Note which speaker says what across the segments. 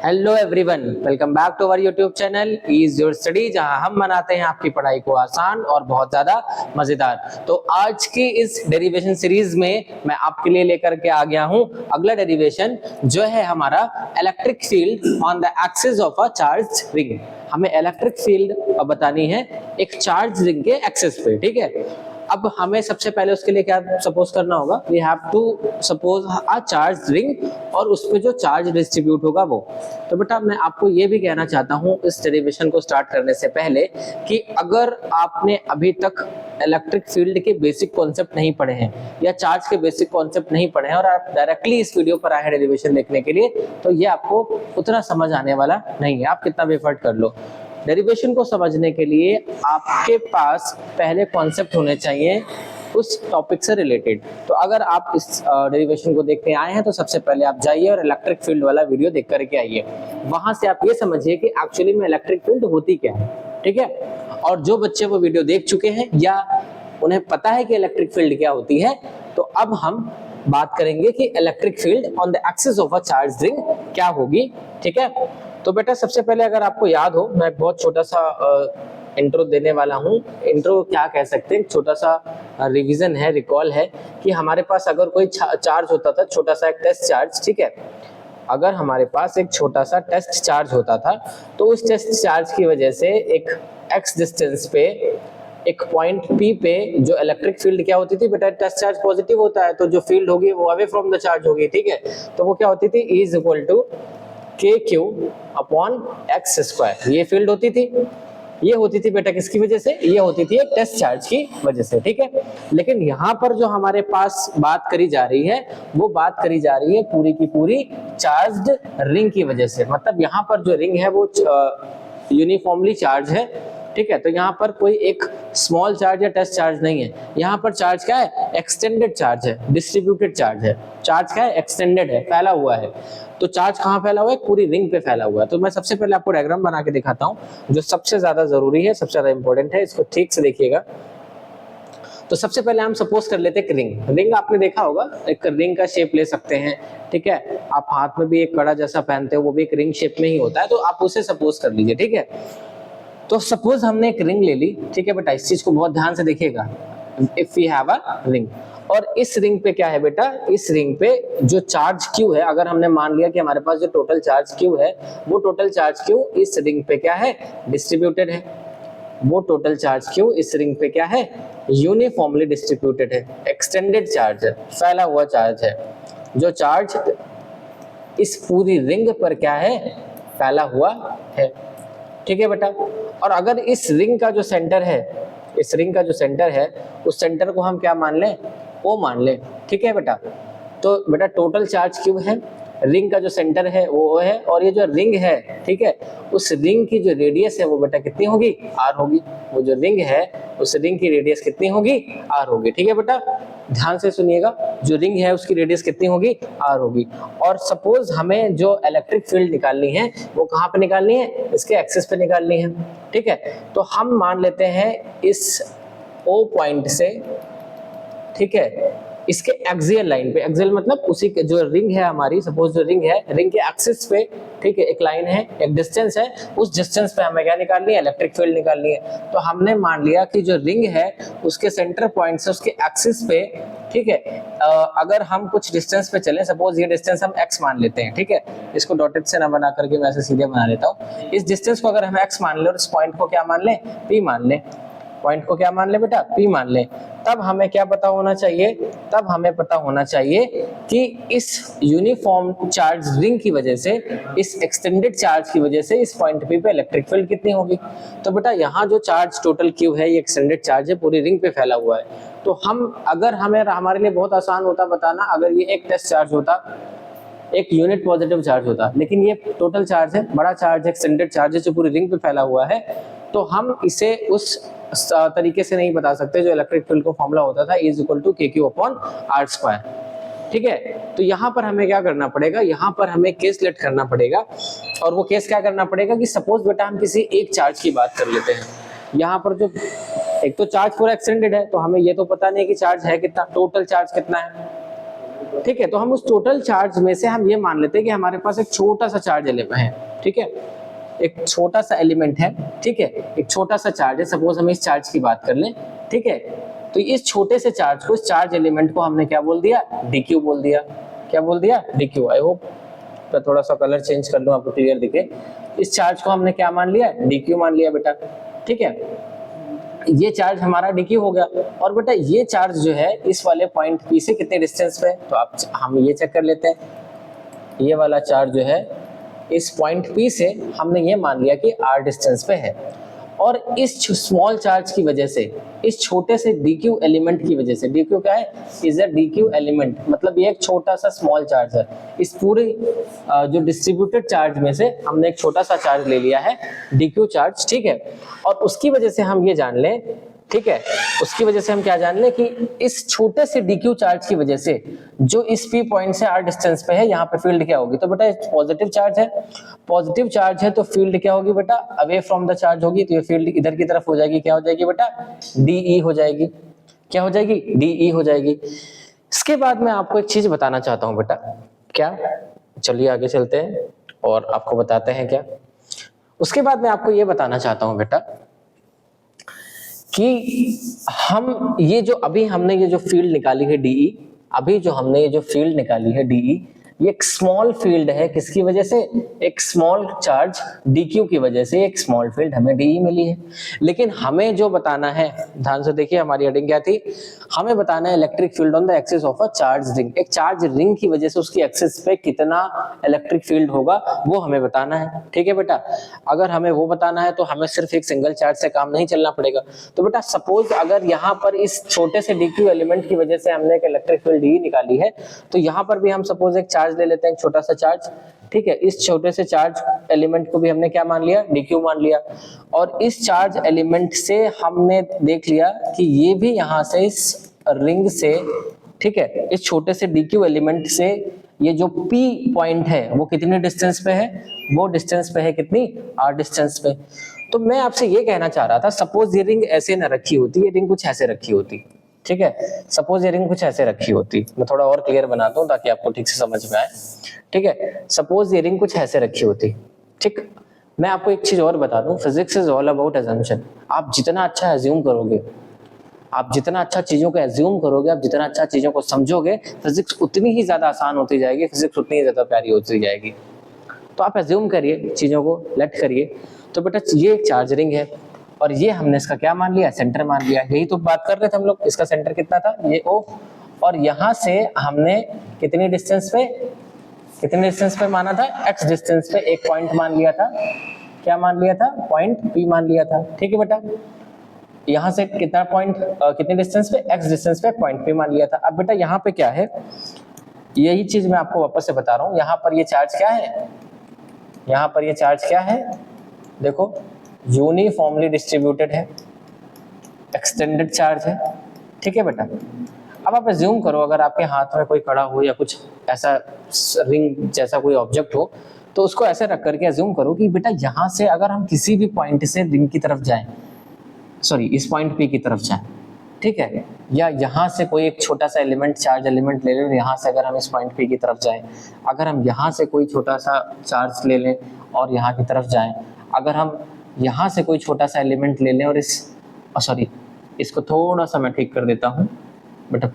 Speaker 1: Hello everyone, welcome back to our YouTube channel is your study, जहां हम बनाते हैं आपकी पढ़ाई को आसान और बहुत ज्यादा मजेदार। तो आज की इस डेरिवेशन सीरीज में मैं आपके लिए लेकर के आ गया हूं अगला डेरिवेशन, जो है हमारा electric field on the axis of a charge ring. हमें इलेक्ट्रिक फील्ड बतानी है एक चार्ज रिंग के एक्सिस पे, ठीक है। अब हमें सबसे पहले उसके लिए क्या सपोज करना होगा, we have to suppose a charge ring और उस पे जो चार्ज डिस्ट्रीब्यूट होगा वो। तो बेटा मैं आपको ये भी कहना चाहता हूँ इस डेरिवेशन को स्टार्ट करने से पहले कि अगर आपने अभी तक इलेक्ट्रिक फील्ड के बेसिक कॉन्सेप्ट नहीं पढ़े हैं या चार्ज के बेसिक कॉन्सेप्ट नहीं पढ़े हैं और आप डायरेक्टली इस वीडियो पर आए हैं डेरिवेशन देखने के लिए, तो ये आपको उतना समझ आने वाला नहीं है, आप कितना भी एफर्ट कर लो। डेरिवेशन को समझने के लिए आपके पास पहले कॉन्सेप्ट होने चाहिए उस टॉपिक से रिलेटेड। तो अगर आप इस डेरिवेशन को देखते आए हैं तो सबसे पहले आप जाइए और इलेक्ट्रिक फील्ड वाला वीडियो देख करके आइए। वहां से आप ये समझिए कि एक्चुअली में इलेक्ट्रिक फील्ड होती क्या है, ठीक है। और जो बच्चे वो वीडियो देख चुके हैं या उन्हें पता है कि इलेक्ट्रिक फील्ड क्या होती है, तो अब हम बात करेंगे कि electric field on the axis of a charge ring क्या होगी, ठीक है। तो बेटा सबसे पहले अगर आपको याद हो, मैं बहुत छोटा सा इंट्रो देने वाला हूँ। इंट्रो क्या कह सकते हैं, छोटा सा रिवीजन है, रिकॉल है कि हमारे पास अगर कोई चार्ज होता था, छोटा सा एक टेस्ट चार्ज, ठीक है। अगर हमारे पास एक छोटा सा टेस्ट चार्ज होता था तो उस टेस्ट चार्ज की वजह से एक एक्स डिस्टेंस पे एक पॉइंट P पे जो इलेक्ट्रिक फील्ड क्या होती थी बेटा, टेस्ट चार्ज पॉजिटिव होता है तो जो फील्ड होगी वो अवे फ्रॉम द चार्ज होगी, ठीक है। तो वो क्या होती थी, E is equal to KQ upon x square, ये फील्ड होती थी। ये होती थी बेटा किसकी वजह से, ये होती थी एक टेस्ट चार्ज की वजह से, ठीक है। लेकिन यहाँ पर जो हमारे पास बात करी जा रही है वो बात करी जा रही है पूरी की पूरी चार्ज्ड रिंग की वजह से। मतलब यहाँ पर जो रिंग है वो यूनिफॉर्मली चार्ज है, ठीक है। तो यहाँ पर कोई एक स्मॉल चार्ज या टेस्ट चार्ज नहीं है, यहाँ पर चार्ज क्या है, एक्सटेंडेड चार्ज है, डिस्ट्रीब्यूटेड चार्ज है। चार्ज क्या है, एक्सटेंडेड है, फैला हुआ है। तो चार्ज कहाँ फैला हुआ है, पूरी रिंग पे फैला हुआ है। तो मैं सबसे पहले आपको डायग्राम बना के दिखाता हूँ जो सबसे ज्यादा जरूरी है, सबसे ज्यादा इंपॉर्टेंट है, इसको ठीक से देखिएगा। तो सबसे पहले हम सपोज कर लेते हैं रिंग। रिंग आपने देखा होगा, एक रिंग का शेप ले सकते हैं, ठीक है। आप हाथ में भी एक कड़ा जैसा पहनते हो, वो भी एक रिंग शेप में ही होता है, तो आप उसे सपोज कर लीजिए, ठीक है। तो सपोज हमने एक रिंग ले ली, ठीक है बेटा, इस चीज को बहुत ध्यान से देखिएगा। If we have a ring, और इस रिंग पे क्या है बेटा, इस रिंग पे जो चार्ज Q है, अगर हमने मान लिया कि हमारे पास जो टोटल चार्ज Q है वो टोटल चार्ज Q इस रिंग पे क्या है, डिस्ट्रीब्यूटेड है। वो टोटल चार्ज Q इस रिंग पे क्या है, यूनिफॉर्मली डिस्ट्रीब्यूटेड है, एक्सटेंडेड चार्ज है, फैला हुआ चार्ज है। जो चार्ज इस पूरी रिंग पर क्या है, फैला हुआ है, ठीक है बेटा। और अगर इस रिंग का जो सेंटर है, इस रिंग का जो सेंटर है, उस सेंटर को हम क्या मान लें, O मान लें, ठीक है बेटा। तो बेटा टोटल चार्ज Q है, रिंग का जो सेंटर है वो O है, और ये जो रिंग है, ठीक है, उस रिंग की जो रेडियस है वो बेटा कितनी होगी, R होगी। वो जो रिंग है उस रिंग की रेडियस कितनी होगी, R होगी, ठीक है बेटा। ध्यान से सुनिएगा, जो रिंग है उसकी रेडियस कितनी होगी, R होगी। और सपोज हमें जो इलेक्ट्रिक फील्ड निकालनी है वो कहाँ पे निकालनी है, इसके एक्सिस पे निकालनी है, ठीक है। तो हम मान लेते हैं इस O पॉइंट से, ठीक है, इसके एक्सियल लाइन पे, एक्सियल मतलब उसी के जो रिंग है हमारी, सपोज जो रिंग है, रिंग के एक्सिस पे, ठीक है, एक लाइन है, एक डिस्टेंस है, उस डिस्टेंस पे हमें क्या निकालनी है, इलेक्ट्रिक फील्ड निकालनी है। तो हमने मान लिया कि जो रिंग है उसके सेंटर पॉइंट से उसके एक्सिस पे, ठीक है, अगर हम कुछ डिस्टेंस पे चलें, सपोज ये डिस्टेंस हम x मान लेते हैं, ठीक है। इसको डॉटेड से ना बना करके मैं ऐसे सीधे बना लेता हूँ। इस डिस्टेंस को अगर हम x मान लें और इस पॉइंट को क्या मान लें, p मान लें, पॉइंट को क्या मान ले बेटा, P मान ले, तब हमें क्या पता होना चाहिए, तब हमें पता होना चाहिए कि इस यूनिफॉर्म चार्ज रिंग की वजह से, इस एक्सटेंडेड चार्ज की वजह से इस पॉइंट P पे इलेक्ट्रिक फील्ड कितनी होगी। तो बेटा यहाँ जो चार्ज टोटल Q है ये एक्सटेंडेड चार्ज है, पूरी रिंग पे फैला हुआ है। तो हम अगर हमें, हमारे लिए बहुत आसान होता बताना, अगर ये एक टेस्ट चार्ज होता, एक यूनिट पॉजिटिव चार्ज होता, लेकिन ये टोटल चार्ज है, बड़ा चार्ज, एक्सटेंडेड चार्ज है जो पूरी रिंग पे फैला हुआ है, तो हम इसे उस तरीके से नहीं बता सकते जो इलेक्ट्रिक फील्ड को फॉर्मूला होता था, E is equal to KQ upon R square, ठीक है। तो यहाँ पर हमें क्या करना पड़ेगा, यहाँ पर हमें केस लेट करना पड़ेगा। और वो केस क्या करना पड़ेगा कि सपोज बेटा हम किसी एक चार्ज की बात कर लेते हैं। यहाँ पर जो एक तो चार्ज पूरा एक्सटेंडेड है, तो हमें ये तो पता नहीं कि चार्ज है कितना, टोटल चार्ज कितना है, ठीक है, तो हम उस टोटल चार्ज में से हम ये मान लेते हैं कि हमारे पास एक छोटा सा चार्ज एलिमेंट है, ठीक है, एक छोटा सा एलिमेंट है, ठीक है, एक छोटा सा चार्ज है, सपोज हम इस चार्ज की बात कर लें, ठीक है, तो इस छोटे से चार्ज को, इस चार्ज एलिमेंट को हमने क्या बोल दिया, dq बोल दिया, क्या बोल दिया, dq। आई होप मैं थोड़ा सा कलर चेंज कर लूं आपको क्लियर दिखे। इस चार्ज को हमने क्या मान लिया, dq मान लिया बेटा, ठीक है, ये चार्ज हमारा dq हो गया। और बेटा ये चार्ज जो है इस वाले पॉइंट P से कितने डिस्टेंस पे है, तो आप हम ये चेक कर लेते हैं। ये वाला चार्ज जो है इस पॉइंट P से हमने ये मान लिया कि r डिस्टेंस पे है, और इस स्मॉल चार्ज की वजह से, इस छोटे से dq एलिमेंट की वजह से, dq क्या है, इज अ dq एलिमेंट, मतलब ये एक छोटा सा स्मॉल चार्ज है। इस पूरे जो डिस्ट्रीब्यूटेड चार्ज में से हमने एक छोटा सा चार्ज ले लिया है, dq चार्ज, ठीक है, और उसकी वजह से हम ये जान लें, ठीक है, उसकी वजह से हम क्या जान लें कि इस छोटे से dq चार्ज की वजह से जो इस p पॉइंट से r डिस्टेंस पे है, यहाँ पे फील्ड क्या होगी, तो बेटा पॉजिटिव चार्ज है, पॉजिटिव चार्ज है तो फील्ड क्या होगी बेटा, अवे फ्रॉम द चार्ज होगी, तो ये फील्ड इधर की तरफ हो जाएगी, क्या हो जाएगी बेटा, de हो जाएगी, क्या हो जाएगी, de हो जाएगी। इसके बाद मैं आपको एक चीज बताना चाहता हूं बेटा, क्या, चलिए आगे चलते हैं और आपको बताते हैं क्या। उसके बाद मैं आपको ये बताना चाहता हूं बेटा कि हम ये जो अभी हमने ये जो फील्ड निकाली है DE, अभी जो हमने ये जो फील्ड निकाली है DE, ये एक स्मॉल फील्ड है, किसकी वजह से, एक स्मॉल चार्ज dq की वजह से एक स्मॉल फील्ड हमें DE मिली है। लेकिन हमें जो बताना है, ध्यान से देखिए हमारी हेडिंग क्या थी, हमें बताना है electric field on the axis of a charge ring, एक चार्ज रिंग की वजह से उसकी एक्सिस पे कितना इलेक्ट्रिक फील्ड होगा वो हमें बताना है, ठीक है बेटा। अगर हमें वो बताना है तो हमें सिर्फ एक सिंगल चार्ज से काम नहीं चलना पड़ेगा। तो बेटा सपोज अगर यहाँ पर इस छोटे से dq एलिमेंट की वजह से हमने एक इलेक्ट्रिक फील्ड DE निकाली है, तो यहाँ पर भी हम सपोज एक चार्ज ले लेते हैं, एक छोटा सा चार्ज, ठीक है, इस छोटे से चार्ज एलिमेंट को भी हमने क्या मान लिया, dq मान लिया, और इस चार्ज एलिमेंट से हमने देख लिया कि ये भी यहाँ से इस रिंग से, ठीक है, इस छोटे से dq एलिमेंट से ये जो p पॉइंट है वो कितनी डिस्टेंस पे है, वो डिस्टेंस पे है कितनी, r डिस्टेंस पे। तो मैं आपसे ये कहना चाह रहा था, सपोज ये रिंग ऐसे ना रखी होती, ये रिंग कुछ ऐसे रखी होती, ठीक है, सपोज ये रिंग कुछ ऐसे रखी होती, मैं थोड़ा और क्लियर बनाता हूँ ताकि आपको ठीक से समझ में आए, ठीक है, सपोज ये रिंग कुछ ऐसे रखी होती, ठीक। मैं आपको एक चीज और बता दूं, physics is all about assumption. आप जितना अच्छा एज्यूम करोगे, आप जितना अच्छा चीजों को एज्यूम करोगे, आप जितना अच्छा चीजों को समझोगे, फिजिक्स उतनी ही ज्यादा आसान होती जाएगी, फिजिक्स उतनी ही ज्यादा प्यारी होती जाएगी। तो आप एज्यूम करिए चीजों को, लेट करिए। तो बेटा ये एक चार्ज रिंग है और ये हमने इसका क्या मान लिया, सेंटर मान लिया, यही तो बात कर रहे थे हम लोग, इसका सेंटर कितना था, ये O, और यहां से हमने कितनी डिस्टेंस पे, कितने डिस्टेंस पे माना था, x डिस्टेंस पे एक पॉइंट मान लिया था, क्या मान लिया था, पॉइंट P मान लिया था, ठीक है बेटा। यहाँ से कितना पॉइंट, कितने डिस्टेंस पे, x डिस्टेंस पे पॉइंट P मान लिया था। अब बेटा यहाँ पे क्या है, यही चीज मैं आपको वापस से बता रहा हूँ, यहाँ पर ये चार्ज क्या है, यहाँ पर ये चार्ज क्या है, देखो यूनिफॉर्मली डिस्ट्रीब्यूटेड है, एक्सटेंडेड चार्ज है, ठीक है बेटा। अब आप एज्यूम करो अगर आपके हाथ में कोई कड़ा हो या कुछ ऐसा रिंग जैसा कोई ऑब्जेक्ट हो, तो उसको ऐसे रख करके एज्यूम करो कि बेटा यहाँ से अगर हम किसी भी पॉइंट से रिंग की तरफ जाएं, सॉरी इस पॉइंट P की तरफ जाएं, ठीक है, या यहाँ से कोई एक छोटा सा एलिमेंट, चार्ज एलिमेंट ले लें, यहाँ से अगर हम इस पॉइंट P की तरफ जाएं, अगर हम यहाँ से कोई छोटा सा चार्ज ले लें और यहाँ की तरफ जाएं, अगर हम यहाँ से कोई छोटा सा एलिमेंट ले लें और इस, सॉरी इसको थोड़ा सा मैं ठीक कर देता हूँ बेटा,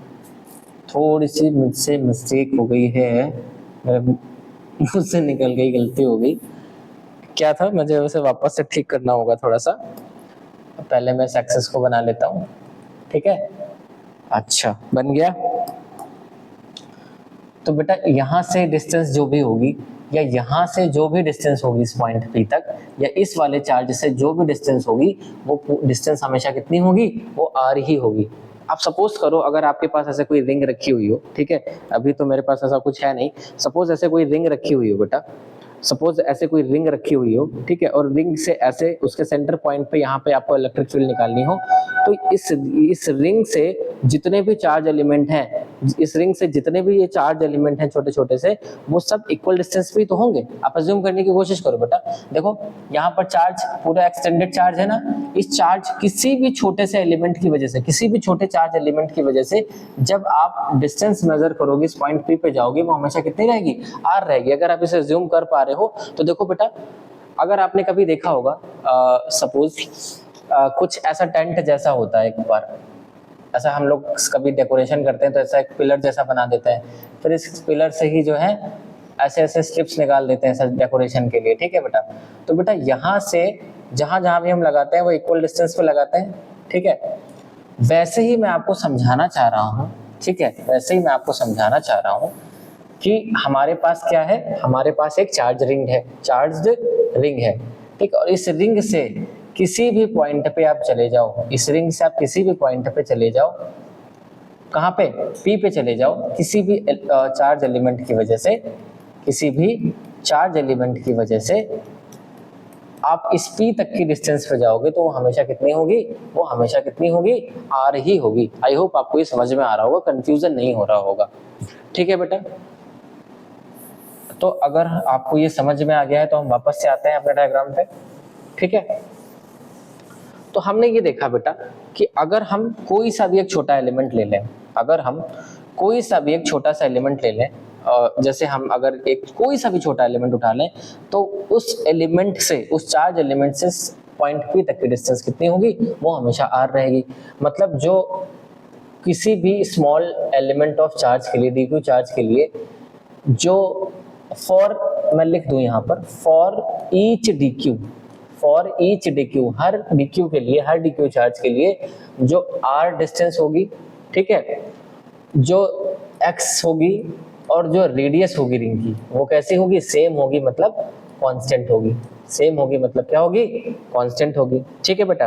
Speaker 1: थोड़ी सी मुझसे मिस्टेक हो गई है, मुझसे निकल गई, गलती हो गई, क्या था, मुझे उसे वापस से ठीक करना होगा थोड़ा सा। पहले मैं इस एक्सेस को बना लेता हूँ, ठीक है, अच्छा बन गया। तो बेटा यहाँ से डिस्टेंस जो भी होगी, या यहाँ से जो भी डिस्टेंस होगी इस पॉइंट P तक, या इस वाले चार्ज से जो भी डिस्टेंस होगी, वो डिस्टेंस हमेशा कितनी होगी, वो r ही होगी। आप सपोज करो अगर आपके पास ऐसे कोई रिंग रखी हुई हो, ठीक है, अभी तो मेरे पास ऐसा कुछ है नहीं, सपोज ऐसे कोई रिंग रखी हुई हो बेटा, सपोज ऐसे कोई रिंग रखी हुई हो, ठीक है, और रिंग से ऐसे उसके सेंटर पॉइंट पे यहाँ पे आपको इलेक्ट्रिक फील्ड निकालनी हो, तो इस रिंग से जितने भी चार्ज एलिमेंट हैं, इस रिंग से जितने भी ये चार्ज एलिमेंट हैं छोटे छोटे से, वो सब इक्वल डिस्टेंस पे तो होंगे। आप अज्यूम करने की कोशिश करो बेटा, देखो यहाँ पर चार्ज पूरा एक्सटेंडेड चार्ज है ना, इस चार्ज किसी भी छोटे से एलिमेंट की वजह से, किसी भी छोटे चार्ज एलिमेंट की वजह से जब आप डिस्टेंस मेजर करोगे, इस पॉइंट पी पे जाओगे, वो हमेशा कितनी रहेगी, आर रहेगी। अगर आप इसे अज्यूम कर पा रहे हो तो देखो बेटा, अगर आपने कभी देखा होगा सपोज कुछ ऐसा टेंट जैसा होता है, एक बार ऐसा हम लोग कभी डेकोरेशन करते हैं तो ऐसा एक पिलर जैसा बना देते हैं, फिर इस पिलर से ही जो है ऐसे ऐसे स्ट्रिप्स निकाल देते हैं डेकोरेशन के लिए, ठीक है बेटा। तो बेटा यहाँ से जहां जहां भी हम लगाते हैं वो इक्वल डिस्टेंस पे लगाते हैं, ठीक है। वैसे ही मैं आपको समझाना चाह रहा हूँ, ठीक है, वैसे ही मैं आपको समझाना चाह रहा हूँ कि हमारे पास क्या है, हमारे पास एक चार्ज रिंग है, चार्ज्ड रिंग है, ठीक। और इस रिंग से किसी भी पॉइंट पे आप चले जाओ, इस रिंग से आप किसी भी पॉइंट पे चले जाओ, कहाँ पे, पी पे चले जाओ, किसी भी चार्ज एलिमेंट की वजह से, किसी भी चार्ज एलिमेंट की वजह से आप इस पी तक की डिस्टेंस पे जाओगे तो वो हमेशा कितनी होगी, वो हमेशा कितनी होगी, आर ही होगी। आई होप आपको ये समझ में आ रहा होगा, कंफ्यूजन नहीं हो रहा होगा, ठीक है बेटा। तो अगर आपको ये समझ में आ गया है तो हम वापस से आते हैं अपने डायग्राम पे, ठीक है। तो हमने ये देखा बेटा कि अगर हम कोई सा भी एक छोटा एलिमेंट ले लें, अगर हम कोई सा भी एक छोटा सा एलिमेंट ले लें, जैसे हम अगर एक कोई सा भी छोटा एलिमेंट उठा लें, तो उस एलिमेंट से, उस चार्ज एलिमेंट से पॉइंट पी तक की डिस्टेंस कितनी होगी, वो हमेशा आर रहेगी। मतलब जो किसी भी स्मॉल एलिमेंट ऑफ चार्ज के लिए, डी क्यू चार्ज के लिए, जो फॉर, मैं लिख दूं यहाँ पर, for each D Q, for each D Q, her D Q के लिए, हर डी क्यू चार्ज के लिए जो आर डिस्टेंस होगी, ठीक है, जो एक्स होगी और जो रेडियस होगी रिंग की, वो कैसी होगी, सेम होगी, मतलब कांस्टेंट होगी, सेम होगी, मतलब क्या होगी, कांस्टेंट होगी, ठीक है बेटा।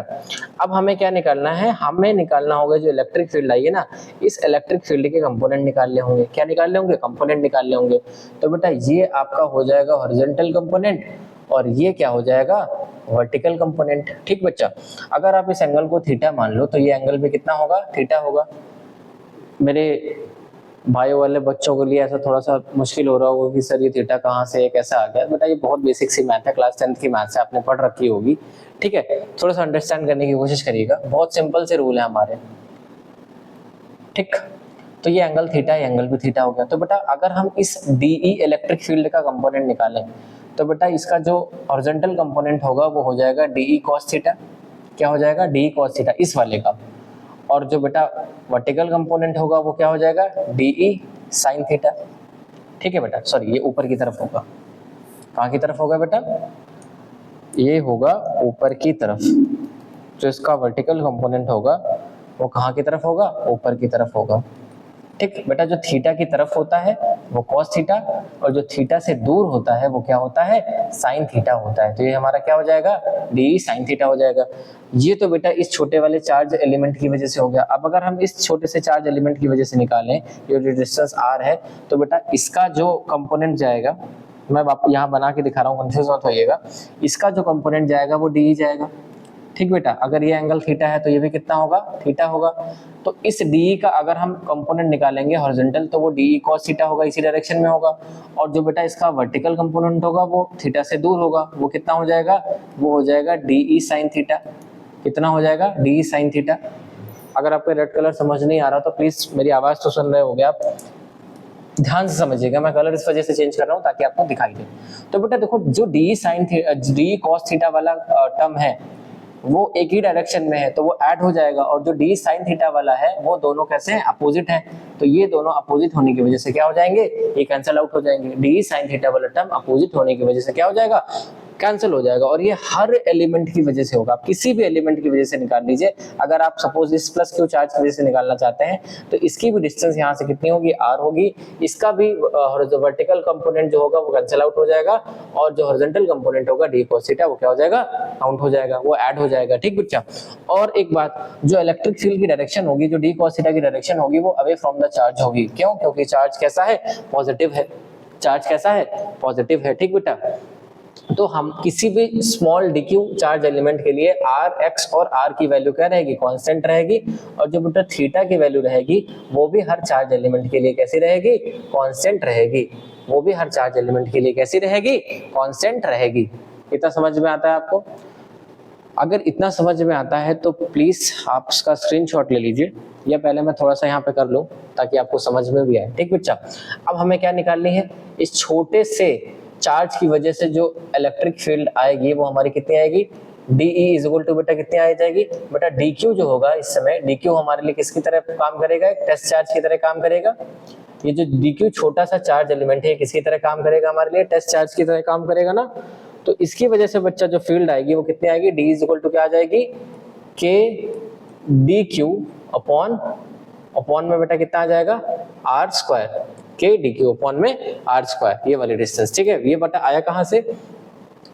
Speaker 1: अब हमें क्या निकालना है, हमें निकालना होगा जो इलेक्ट्रिक फील्ड आई है ना, इस इलेक्ट्रिक फील्ड के कंपोनेंट निकालने होंगे। क्या निकालने होंगे, कंपोनेंट निकालने होंगे। तो बेटा ये आपका हो जाएगा हॉरिजॉन्टल कंपोनेंट और ये क्या हो जाएगा, वर्टिकल कंपोनेंट, ठीक बच्चा। अगर आप इस एंगल को थीटा मान लो तो ये एंगल भी कितना होगा, थीटा होगा। मेरे भाइयों वाले बच्चों के लिए ऐसा थोड़ा सा मुश्किल हो रहा होगा कि सर ये थीटा कहाँ से कैसा आ गया, बेटा ये बहुत बेसिक सी मैथ है, क्लास 10th की मैथ से आपने पढ़ रखी होगी, ठीक है। थोड़ा सा अंडरस्टैंड करने की कोशिश करिएगा, बहुत सिंपल से रूल है हमारे, ठीक। तो ये एंगल थीटा, ये एंगल भी थीटा हो गया। तो बेटा अगर हम इस डीई इलेक्ट्रिक फील्ड का कंपोनेंट निकालें तो बेटा इसका जो हॉरिजॉन्टल कंपोनेंट होगा वो हो जाएगा डीई कॉस थीटा। क्या हो जाएगा, डीई कॉस थीटा, इस वाले का। और जो बेटा वर्टिकल कंपोनेंट होगा वो क्या हो जाएगा, डीई साइन थीटा, ठीक है बेटा। सॉरी ये ऊपर की तरफ होगा, कहाँ की तरफ होगा बेटा, ये होगा ऊपर की तरफ। जो इसका वर्टिकल कंपोनेंट होगा वो कहाँ की तरफ होगा, ऊपर की तरफ होगा, ठीक बेटा। जो थीटा की तरफ होता है वो कॉस थीटा और जो थीटा से दूर होता है वो क्या होता है, साइन थीटा होता है। तो ये हमारा क्या हो जाएगा, डी साइन थीटा हो जाएगा। ये तो बेटा इस छोटे वाले चार्ज एलिमेंट की वजह से हो गया। अब अगर हम इस छोटे से चार्ज एलिमेंट की वजह से निकालें, ये जो डिस्टेंस आर है, तो बेटा इसका जो कंपोनेंट जाएगा, मैं यहाँ बना के दिखा रहा हूँ, कंफ्यूज मत होइएगा, इसका जो कंपोनेंट जाएगा वो डी जाएगा, ठीक बेटा। अगर ये एंगल थीटा है तो ये भी कितना होगा, थीटा होगा। तो इस डी का अगर हम कंपोनेंट निकालेंगे हॉरिजॉन्टल तो वो डी कॉस थीटा होगा, इसी डायरेक्शन में होगा। और जो बेटा इसका वर्टिकल कंपोनेंट होगा वो थीटा से दूर होगा, वो कितना हो जाएगा, वो हो जाएगा डी साइन थीटा। कितना हो जाएगा, डी साइन थीटा। अगर आपको रेड कलर समझ नहीं आ रहा तो प्लीज, मेरी आवाज तो सुन रहे होगे आप, ध्यान से समझिएगा, मैं कलर इस वजह से चेंज कर रहा हूँ ताकि आपको दिखाई दे। तो बेटा देखो जो d sine d cos theta वाला टर्म है वो एक ही डायरेक्शन में है तो वो ऐड हो जाएगा, और जो डी साइन थीटा वाला है वो दोनों कैसे हैं, अपोजिट हैं। तो ये दोनों अपोजिट होने की वजह से क्या हो जाएंगे, ये कैंसिल आउट हो जाएंगे। डी साइन थीटा वाला टर्म अपोजिट होने की वजह से क्या हो जाएगा, कैंसिल हो जाएगा। और ये हर एलिमेंट की वजह से होगा, आप किसी भी एलिमेंट की वजह से निकाल लीजिए। अगर आप सपोज इस प्लस क्यू चार्ज की वजह से निकालना चाहते हैं तो इसकी भी डिस्टेंस यहाँ से कितनी होगी, आर होगी। इसका भी वर्टिकल कंपोनेंट जो होगा वो कैंसिल आउट हो जाएगा, और जो हॉरिजॉन्टल कंपोनेंट होगा डी कॉस थीटा वो क्या हो जाएगा, काउंट हो जाएगा, वो ऐड हो जाएगा, ठीक बच्चा। और एक बात, जो इलेक्ट्रिक फील्ड की डायरेक्शन होगी, जो डी कॉस थीटा की डायरेक्शन होगी वो अवे फ्रॉम द चार्ज होगी। क्यों, क्योंकि चार्ज कैसा है, पॉजिटिव है। चार्ज कैसा है, पॉजिटिव है। ठीक बेटा, तो हम किसी भी स्मॉल dq चार्ज एलिमेंट के लिए r, x और r की वैल्यू क्या रहेगी, कांस्टेंट रहेगी, और जो बेटा थीटा की वैल्यू रहेगी वो भी हर चार्ज एलिमेंट के लिए कैसी रहेगी, कांस्टेंट रहेगी। वो भी हर चार्ज एलिमेंट के लिए कैसी रहेगी, कांस्टेंट रहेगी। इतना समझ में आता है आपको? अगर इतना समझ में आता है तो प्लीज आप इसका स्क्रीनशॉट ले लीजिए, या पहले मैं थोड़ा सा यहाँ पे कर लूँ ताकि आपको समझ में भी आए। ठीक बच्चा, अब हमें क्या निकालनी है, इस छोटे से चार्ज की वजह से जो इलेक्ट्रिक फील्ड आएगी वो हमारी कितनी आएगी, DE इज इक्वल टू बेटा कितनी आ जाएगी, बेटा DQ जो होगा इस समय, DQ हमारे लिए किसकी तरह काम करेगा, एक टेस्ट चार्ज की तरह काम करेगा। ये जो DQ छोटा सा चार्ज एलिमेंट है किसकी तरह काम करेगा, हमारे लिए टेस्ट चार्ज की तरह काम करेगा ना। तो इसकी वजह से बच्चा जो फील्ड आएगी वो कितनी आएगी, D इज इक्वल टू क्या आ जाएगी, K DQ अपॉन में बेटा कितना आ जाएगा, R square, K DQ upon में R स्क्वायर, ये वाली डिस्टेंस। ठीक है, ये बेटा आया कहाँ से,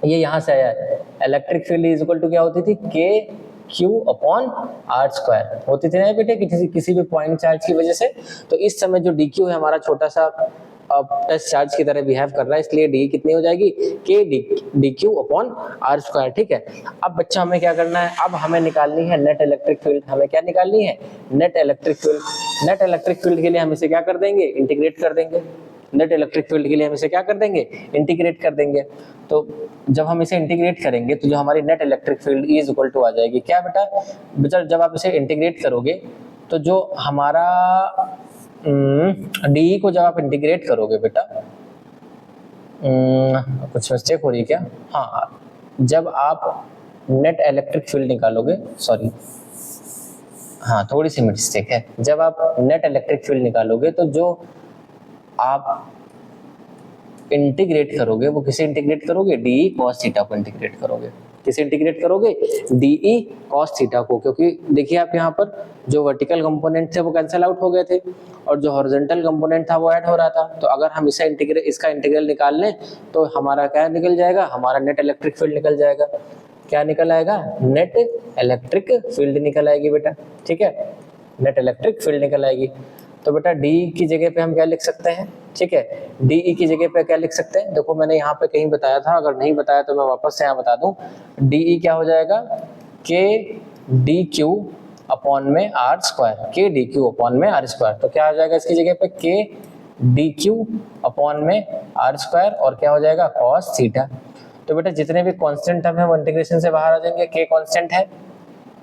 Speaker 1: ये यहाँ से आया है। Electric field is equal to क्या होती थी, K Q upon R square होती थी ना बेटे, किसी भी पॉइंट चार्ज की वजह से। तो इस समय जो DQ है हमारा छोटा सा टेस्ट चार्ज की तरह बिहेव कर रहा है, इसलिए D कितनी हो जाएगी, K DQ upon R square. ठीक है, अब बच्चा हमें क्या करना है, अब हमें निकालनी है नेट इलेक्ट्रिक फील्ड। हमें क्या निकालनी है, net electric field. Net electric field के लिए हम इसे क्या कर देंगे, इंटीग्रेट कर देंगे। नेट इलेक्ट्रिक फील्ड के लिए हम इसे क्या कर देंगे, इंटीग्रेट कर देंगे। तो जब हम इसे इंटीग्रेट करेंगे तो जो हमारी net electric field is equal to आ जाएगी क्या बेटा, जब आप इसे इंटीग्रेट करोगे तो जो हमारा DE को जब आप इंटीग्रेट करोगे बेटा, कुछ मिस्टेक हो रही है क्या, हाँ, जब आप नेट इलेक्ट्रिक फील्ड निकालोगे, सॉरी हाँ थोड़ी सी मिस्टेक है, जब आप नेट इलेक्ट्रिक फील्ड निकालोगे तो जो आप इंटीग्रेट करोगे वो किसे इंटीग्रेट करोगे, DE cos थीटा को इंटीग्रेट करोगे। किसे इंटीग्रेट करोगे, DE cos थीटा को, क्योंकि देखिए आप यहाँ पर जो वर्टिकल कंपोनेंट थे वो कैंसिल आउट हो गए थे और जो हॉरिजॉन्टल कंपोनेंट था वो ऐड हो रहा था। तो अगर हम इसका इंटीग्रल निकाल लें तो हमारा क्या निकल जाएगा, हमारा नेट इलेक्ट्रिक फील्ड निकल जाएगा। क्या निकल आएगा, नेट इलेक्ट्रिक फील्ड निकल आएगी बेटा। ठीक है, नेट इलेक्ट्रिक फील्ड निकल आएगी। तो बेटा डी की जगह पे हम क्या लिख सकते हैं, ठीक है, डी की जगह पे क्या लिख सकते हैं, देखो मैंने यहाँ पे कहीं बताया था, अगर नहीं बताया तो मैं वापस से यहाँ बता दूं। डी क्या हो जाएगा, के डी क्यू अपॉन में आर स्क्वायर, के डी क्यू अपॉन में आर स्क्वायर। तो क्या हो जाएगा इसकी जगह पे, के डी क्यू अपॉन में आर स्क्वायर और क्या हो जाएगा कॉस थीटा। तो बेटा जितने भी कांस्टेंट टर्म है वो इंटीग्रेशन से बाहर आ जाएंगे। के कांस्टेंट है,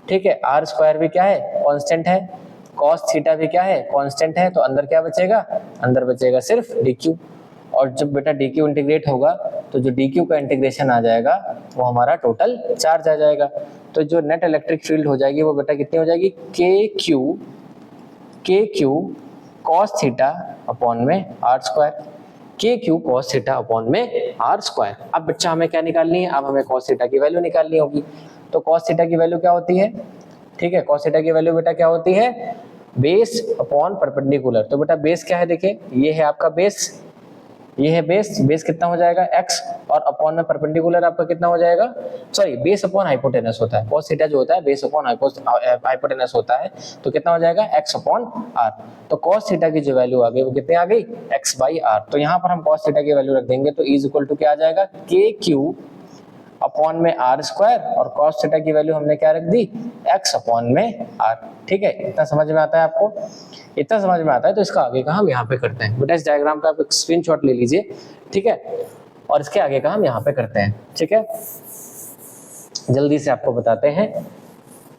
Speaker 1: ठीक है, आर स्क्वायर भी क्या है कांस्टेंट है, कॉस थीटा भी क्या है कांस्टेंट है। तो अंदर क्या बचेगा, अंदर बचेगा सिर्फ डी क्यू। और जब बेटा डी क्यू इंटीग्रेट होगा तो जो डी क्यू का इंटीग्रेशन आ जाएगा वो हमारा टोटल चार्ज आ जाएगा। तो जो नेट इलेक्ट्रिक फील्ड हो जाएगी वो बेटा कितनी हो जाएगी, के क्यू कॉस थीटा अपॉन में आर स्क्वायर, के क्यू कॉस थीटा अपॉन में आर स्क्वायर। अब बच्चा हमें क्या निकालनी है, अब हमें कॉस थीटा की वैल्यू निकालनी होगी। तो कॉस थीटा की वैल्यू क्या होती है, ठीक है, कॉस थीटा की वैल्यू बेटा क्या होती है, बेस अपॉन परपेंडिकुलर। तो बेटा बेस क्या है, देखिए ये है आपका बेस, ये है बेस, बेस कितना हो जाएगा x और अपॉन में परपेंडिकुलर आपका कितना हो जाएगा, सॉरी बेस अपॉन हाइपोटेनस होता है, कॉस थीटा जो होता है बेस अपॉन हाइपोटेनस होता है। तो कितना हो जाएगा x अपॉन r। तो कॉस थीटा की जो वैल्यू आ गई वो कितनी आ गई, x बाई r। तो यहाँ पर हम कॉस थीटा की वैल्यू रख देंगे तो इज इक्वल टू क्या आ जाएगा, के क्यू अपॉन में आर स्क्वायर और कॉस थीटा की वैल्यू हमने क्या रख दी, x अपॉन में r। ठीक है, इतना समझ में आता है आपको, इतना समझ में आता है। तो इसका आगे का हम यहाँ पे करते हैं। बेटा इस डायग्राम का आप एक स्क्रीनशॉट ले लीजिए, ठीक है, और इसके आगे का हम यहाँ पे करते हैं। ठीक है, जल्दी से आपको बताते हैं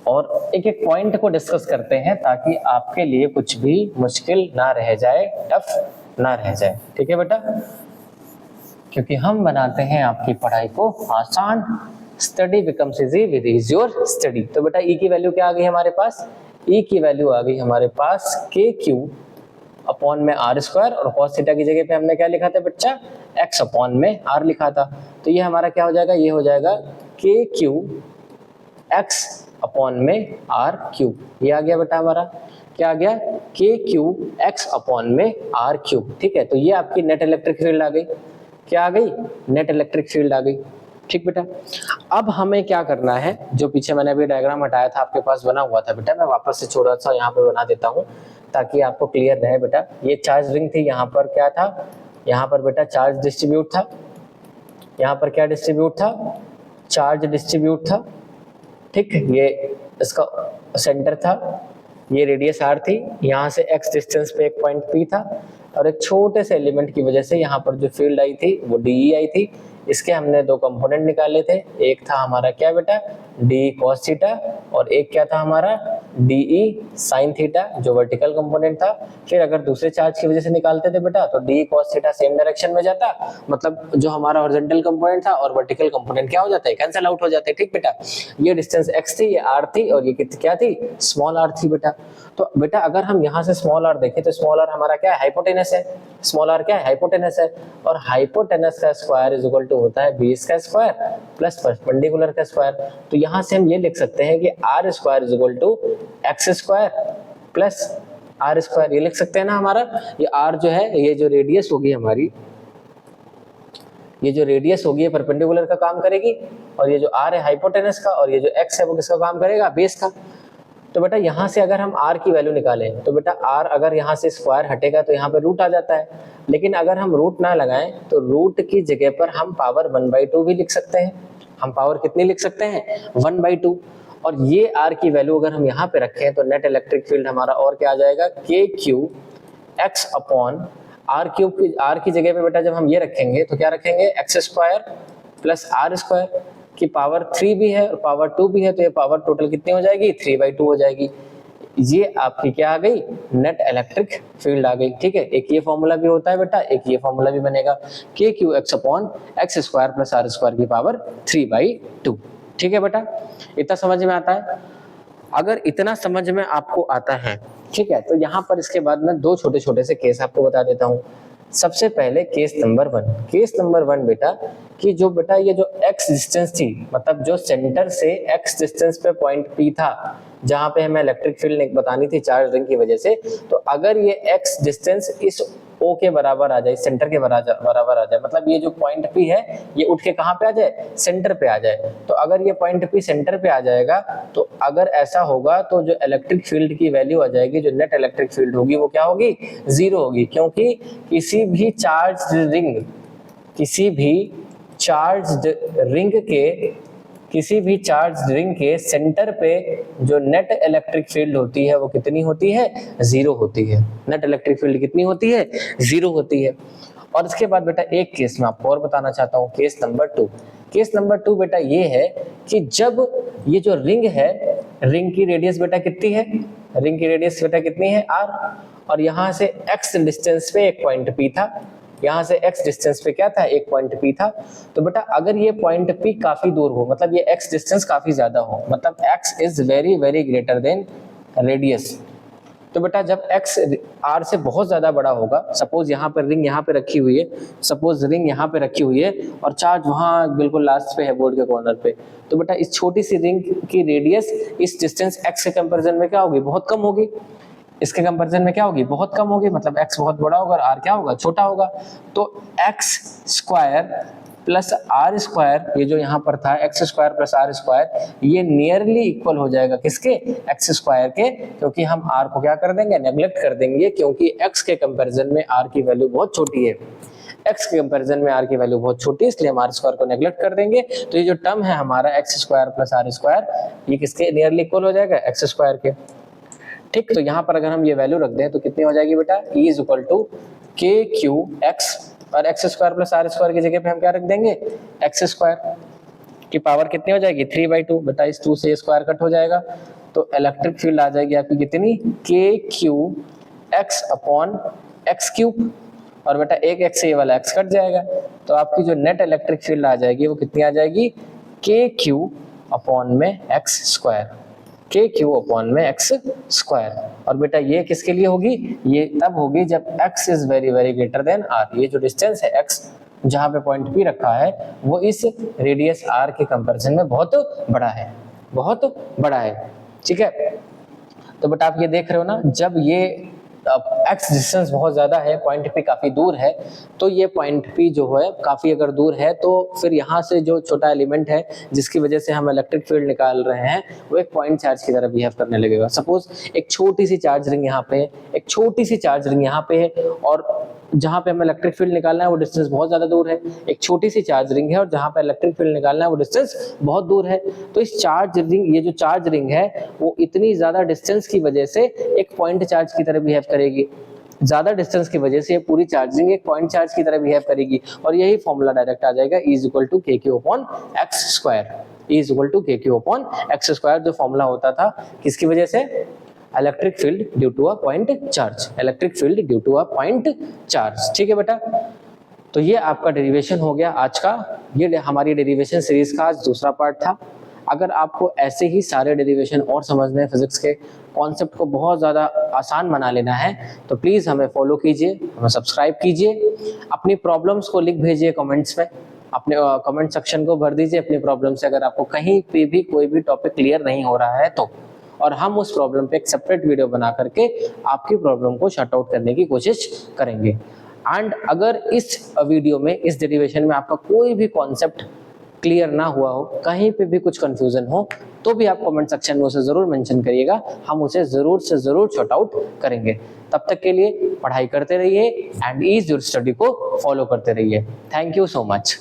Speaker 1: और एक एक पॉइंट को डिस्कस करते हैं ताकि आपके लिए कुछ भी मुश्किल ना रह जाए, टफ ना रह जाए। ठीक है बेटा, क्योंकि हम बनाते हैं आपकी पढ़ाई को आसान, study becomes easy with is your study. तो बेटा ई की वैल्यू क्या आ गई हमारे पास, ई की वैल्यू आ गई हमारे पास के क्यू अपॉन में आर स्क्वायर और कॉस थीटा की जगह पे हमने क्या लिखा था बच्चा, एक्स अपॉन में आर लिखा था। तो ये हमारा क्या हो जाएगा, ये हो जाएगा के क्यू एक्स अपॉन में आर क्यूब। ये आ गया बेटा हमारा, क्या आ गया, के क्यू एक्स अपॉन में आर क्यूब। ठीक है, तो ये आपकी नेट इलेक्ट्रिक फील्ड आ गई, क्या आ गई, नेट इलेक्ट्रिक फील्ड आ गई। ठीक बेटा, अब हमें क्या करना है, जो पीछे मैंने अभी डायग्राम हटाया था आपके पास बना हुआ था बेटा, मैं वापस से थोड़ा सा यहाँ पे बना देता हूँ ताकि आपको क्लियर रहे। बेटा ये चार्ज रिंग थी, यहाँ पर क्या था, यहाँ पर बेटा चार्ज डिस्ट्रीब्यूट था, यहाँ पर क्या डिस्ट्रीब्यूट था, चार्ज डिस्ट्रीब्यूट था, ठीक। ये इसका सेंटर था, ये रेडियस r थी, यहाँ से x डिस्टेंस पे एक पॉइंट P था, और एक छोटे से एलिमेंट की वजह से यहाँ पर जो फील्ड आई थी वो DE आई थी। इसके हमने दो कंपोनेंट निकाले थे, एक था हमारा क्या बेटा DE cos थीटा, और एक क्या था हमारा DE sin थीटा जो वर्टिकल कंपोनेंट था। फिर अगर दूसरे चार्ज की वजह से निकालते थे बेटा तो DE cos theta same direction में जाता, मतलब जो हमारा हॉरिजॉन्टल कंपोनेंट था और वर्टिकल कंपोनेंट क्या हो जाता है, कैंसिल आउट हो जाते हैं, ठीक बेटा। ये डिस्टेंस x थी, ये r थी, और ये क्या थी, स्मॉल r थी बेटा। तो बेटा अगर हम यहाँ से स्मॉल r देखें तो स्मॉल r हमारा क्या है, हाइपोटेनस है। स्मॉल r क्या है, हाइपोटेनस है, और हाइपोटेनस का स्क्वायर इज इक्वल टू होता है बेस का स्क्वायर प्लस परपेंडिकुलर का स्क्वायर। तो यहाँ से हम ये लिख सकते हैं कि r square is equal to x square plus r square, ये लिख सकते हैं ना हमारा। ये r जो है, ये जो रेडियस होगी हमारी, ये जो रेडियस होगी ये परपेंडिकुलर का काम करेगी, और ये जो r है हाइपोटेनस का, और ये जो x है वो किसका काम करेगा, बेस का। तो बेटा यहाँ से अगर हम r की वैल्यू निकालें तो बेटा r अगर यहाँ से स्क्वायर हटेगा तो यहाँ पे रूट आ जाता है, लेकिन अगर हम रूट ना लगाएं तो रूट की जगह पर हम पावर 1/2 भी लिख सकते हैं। हम पावर कितनी लिख सकते हैं, 1/2। और ये r की वैल्यू अगर हम यहाँ पे रखें तो नेट इलेक्ट्रिक फील्ड हमारा और क्या आ जाएगा, KQ x अपॉन r की जगह पे बेटा जब हम ये रखेंगे तो क्या रखेंगे, x square plus r square की पावर 3 भी है और पावर 2 भी है, तो ये पावर टोटल कितनी हो जाएगी, 3/2 हो जाएगी। ये आपकी क्या आ गई, नेट इलेक्ट्रिक फील्ड आ गई, ठीक है। एक ये फॉर्मूला भी होता है बेटा, एक ये फॉर्मूला भी बनेगा, KQ x upon x square plus r square की पावर 3/2, ठीक है बेटा। इतना समझ में आता है। अगर इतना समझ में आपको आता है, ठीक है, तो यहाँ पर इसके बाद मैं दो छोटे छोटे से केस आपको बता देता हूँ। सबसे पहले केस नंबर 1, केस नंबर 1 बेटा कि जो बेटा ये जो x डिस्टेंस थी, मतलब जो सेंटर से x डिस्टेंस पे पॉइंट P था जहां पे हमें इलेक्ट्रिक फील्ड बतानी थी चार्ज रिंग की वजह से, तो अगर ये x डिस्टेंस इस O के बराबर आ जाए, सेंटर के बराबर आ जाए, मतलब ये जो पॉइंट P है ये उठ के कहाँ पे आ जाए, सेंटर पे आ जाए। तो अगर ये पॉइंट P सेंटर पे आ जाएगा तो अगर ऐसा होगा तो जो इलेक्ट्रिक फील्ड की वैल्यू आ जाएगी, जो नेट इलेक्ट्रिक फील्ड होगी वो क्या होगी, 0 होगी, क्योंकि किसी भी चार्ज रिंग के सेंटर पे जो नेट इलेक्ट्रिक फील्ड होती है वो कितनी होती है, 0 होती है। नेट इलेक्ट्रिक फील्ड कितनी होती है, 0 होती है। और इसके बाद बेटा एक केस मैं आपको और बताना चाहता हूँ, केस नंबर 2। केस नंबर 2 बेटा ये है कि जब ये जो रिंग है, रिंग की रेडियस बेटा कितनी है, रिंग की रेडियस बेटा कितनी है, r, और यहाँ से x डिस्टेंस पे एक पॉइंट P था, यहाँ से x डिस्टेंस पे क्या था, एक पॉइंट P था। तो बेटा अगर ये पॉइंट P काफी दूर हो, मतलब ये x डिस्टेंस काफी ज्यादा हो, मतलब x is very very greater than radius, तो बेटा जब x r से बहुत ज्यादा बड़ा होगा, सपोज यहाँ पर रिंग यहाँ पे रखी हुई है, सपोज रिंग यहाँ पे रखी हुई है और चार्ज वहाँ बिल्कुल लास्ट पे है बोर्ड के कॉर्नर पे, तो बेटा इस छोटी सी रिंग की रेडियस इस डिस्टेंस x के कंपैरिजन में क्या होगी, बहुत कम होगी। इसके कंपैरिजन में क्या होगी, बहुत कम होगी, मतलब x बहुत बड़ा होगा और r क्या होगा, छोटा होगा। तो x square plus r square, ये जो यहाँ पर था x square plus r square, ये नियरली इक्वल हो जाएगा किसके, x स्क्वायर के, क्योंकि हम r को क्या कर देंगे, नेग्लेक्ट कर देंगे, क्योंकि x के कंपैरिजन में r की वैल्यू बहुत छोटी है। x के कंपैरिजन में r की वैल्यू बहुत छोटी है, इसलिए हम r स्क्वायर को नेग्लेक्ट कर देंगे। तो ये जो टर्म है हमारा x square plus r square, ये किसके नियरली इक्वल हो जाएगा, x स्क्वायर के, ठीक। तो यहाँ पर अगर हम ये वैल्यू रख दें तो कितनी हो जाएगी बेटा, E is equal to KQ x, और x square plus r square की जगह पे हम क्या रख देंगे, x स्क्वायर की पावर कितनी हो जाएगी, 3/2, बेटा इस 2 से स्क्वायर कट हो जाएगा, तो इलेक्ट्रिक फील्ड आ जाएगी आपकी कितनी, KQ x upon x cube, और बेटा एक x से ये वाला x कट जाएगा, तो आपकी जो नेट इलेक्ट्रिक फील्ड आ जाएगी वो कितनी आ जाएगी, KQ अपॉन में x स्क्वायर, KQ अपॉन में x स्क्वायर। और बेटा ये किसके लिए होगी, ये तब होगी जब x is very very greater than r। ये जो डिस्टेंस है x जहाँ पे पॉइंट P रखा है वो इस रेडियस r के कंपैरिजन में बहुत बड़ा है, बहुत बड़ा है, ठीक है। तो बेटा आप ये देख रहे हो ना, जब ये x डिस्टेंस बहुत ज्यादा है, पॉइंट P काफी दूर है, तो ये पॉइंट P जो है काफी अगर दूर है तो फिर यहाँ से जो छोटा एलिमेंट है जिसकी वजह से हम इलेक्ट्रिक फील्ड निकाल रहे हैं वो एक पॉइंट चार्ज की तरह बिहेव करने लगेगा। सपोज एक छोटी सी चार्ज रिंग यहाँ पे है, एक छोटी सी चार्ज रिंग यहाँ पे है, और जहां पे हमें इलेक्ट्रिक फील्ड निकालना है वो डिस्टेंस बहुत ज्यादा दूर है, एक छोटी सी चार्ज रिंग है और जहां पे इलेक्ट्रिक फील्ड निकालना है वो डिस्टेंस बहुत दूर है। तो इस चार्ज रिंग, ये जो चार्ज रिंग है वो इतनी ज्यादा डिस्टेंस की वजह से एक पॉइंट चार्ज की तरह बिहेव करेगी, ज्यादा डिस्टेंस की वजह से ये पूरी चार्जिंग एक पॉइंट चार्ज की तरह बिहेव करेगी और यही फॉर्मूला डायरेक्ट आ जाएगा E is equal to kq/x²। E is equal to kq/x², जो फॉर्मूला होता था किसकी वजह से, electric field due to a point charge, electric field due to a point charge. ठीक है बेटा, तो ये आपका डेरिवेशन हो गया आज का, ये हमारी डेरिवेशन सीरीज का आज दूसरा पार्ट था। अगर आपको ऐसे ही सारे डेरिवेशन और समझने हैं, फिजिक्स के कॉन्सेप्ट को बहुत ज़्यादा आसान बना लेना है, तो प्लीज़ हमें फॉलो कीजिए, हमें सब्सक्राइब कीजिए, अपनी प्रॉब्लम्स को लिख भेजिए कमेंट्स में, अपने कमेंट सेक्शन को भर दीजिए अपनी प्रॉब्लम से, अगर आपको कहीं पे भी कोई भी टॉपिक क्लियर नहीं हो रहा है तो, और हम उस प्रॉब्लम पे एक सेपरेट वीडियो बना करके आपकी प्रॉब्लम को शॉर्ट आउट करने की कोशिश करेंगे। एंड अगर इस वीडियो में, इस डेरिवेशन में आपका कोई भी कॉन्सेप्ट क्लियर ना हुआ हो, कहीं पे भी कुछ कंफ्यूजन हो, तो भी आप कमेंट सेक्शन में उसे जरूर मेंशन करिएगा, हम उसे जरूर से जरूर शॉर्ट आउट करेंगे। तब तक के लिए पढ़ाई करते रहिए एंड ईज योर स्टडी को फॉलो करते रहिए। Thank you so much.